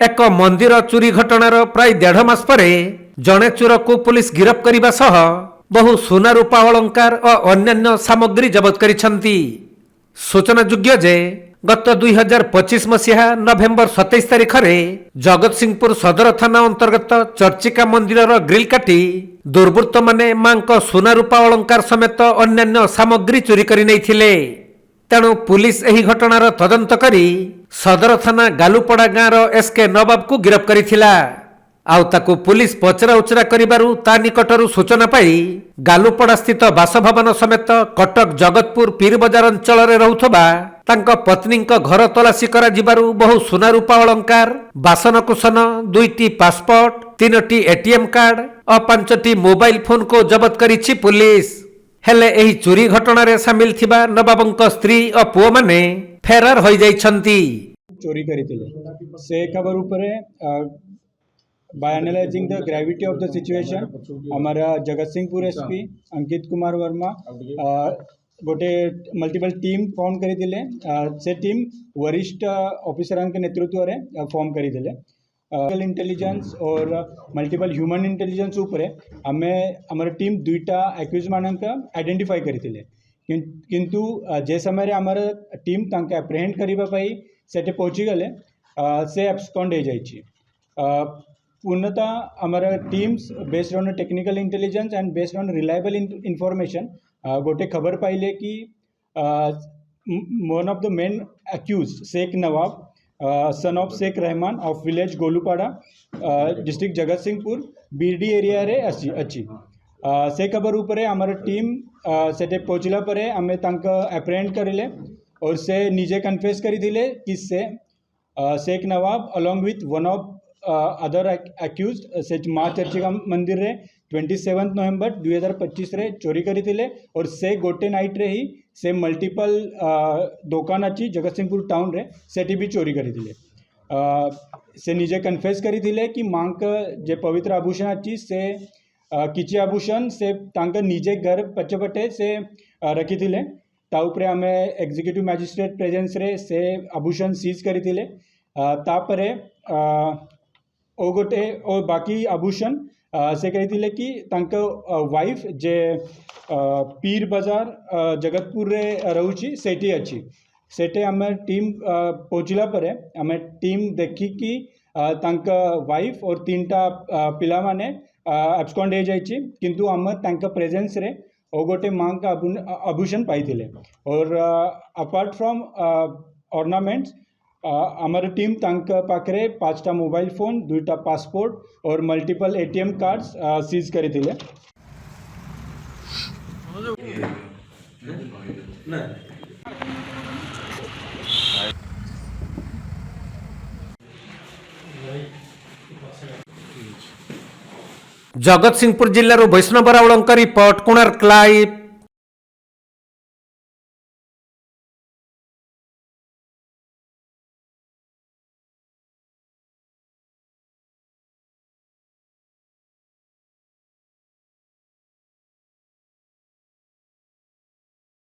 एक मंदिर चोरी घटनार प्राय 1.5 मास परे जड़े चोर को पुलिस गिरफ्त करने सह बहु सुना रूपा अलंकार और अन्यान्य सामग्री जबत करिसेंती। सूचनायोग्य जे गत 2025 मसीहा नवेम्बर 27 तारिख में जगतसिंहपुर सदर थाना अंतर्गत चर्चिका मंदिर ग्रिल काटी दुर्वृत्त माने मां सुना रूपा अलंकार समेत अन्यान्य सामग्री चोरी कर नहीं। तेणु पुलिस एही घटनार तदंत करी सदर थाना गालुपड़ा गाँव एसके नवाब को गिरफ्त करिथिला। आउ ताकू पुलिस पचरा उचरा करिबारु ता निकटरू सूचना पाई गालुपड़ा स्थित बासभवन समेत कटक जगतपुर पीर बजार अंचल रे रहुथबा तांको पत्नीक घर तलाशी करा जिबारु बहु सुना रूपा अलंकार, बासनकुसन, 2टी पासपोर्ट, 3टी एटीएम कार्ड और 5टी मोबाइल फोन को जबत करिछि पुलिस। हेले एही चोरी घटना रे सामिल थिबा नवाबंक स्त्री और पुओ माने फेरार होई जाइछंती। चोरी करिथिले से खबर उपरे by analyzing the gravity of the situation हमारा जगतसिंहपुर एसपी अंकित कुमार वर्मा गोटे मल्टीपल टीम फॉर्म करिथिले। से टीम वरिष्ठ ऑफिसरां के नेतृत्व रे फॉर्म करिथिले। इंटेलिजेंस और मल्टीपल ह्यूमन इंटेलिजेंस उपरे हमें हमर टीम 2टा एक्यूज मानक आइडेंटिफाई करिथिले। किंतु जे समय हमर टीम तांके अप्रिहेंड करिबा पई सेटे पहुंची गले से एब्सकॉन्ड हो जाइछि। पूर्णतः हमारा teams based on technical intelligence and based on reliable information गोटे खबर पाइले कि one of the main accused Sheikh Nawab son of Sheikh Rahman of village Golupada district Jagatsinghpur BD area रे अच्छी से खबर उपरे हमार टीम सेटे पहुँचला परे आमे तांका अप्रेहेंड करिले और से निजे कन्फेस करिथिले कि से Sheikh Nawab along with one of other accused से माँ चर्चिका मंदिर रे 27 नवेम्बर 2025 रे चोरी करिथिले और से गोटे नाइट रे ही से मल्टीपल दुकान अच्छी जगतसिंहपुर टाउन रे सेठी भी चोरी करिथिले। से निजे कन्फेस करिथिले कि माँ का जे पवित्र आभूषण अच्छी से किछि आभूषण से तांका निजे घर पछपटे से रखिथिले। ता उपरे आमे एग्जीक्यूटिव मैजिस्ट्रेट प्रेजेंस रे से आभूषण सीज करिथिले। तापरे ओ गोटे और बाकी आभूषण से कही कि तांका वाइफ जे पीर बाजार जगतपुर रे रहुची सेठी अच्छी सेटे आम टीम पहुँचला परे आम टीम देखी कि तांका वाइफ और 3टा पिला माने एब्सकॉन्ड हो जाइछि। किंतु आम तांका प्रेजेंस रे ओ गोटे माँ का आभूषण पाइथिले और अपार्ट फ्रॉम ऑर्नामेंट्स हमारे टीम तांका पाखरे 5टा मोबाइल फोन, 2टा पासपोर्ट और मल्टीपल एटीएम कार्ड्स सीज करिथिले। जगतसिंहपुर जिल्लार वैष्णव रावळଙ୍କ रिपोर्ट कोणार्क लाइव।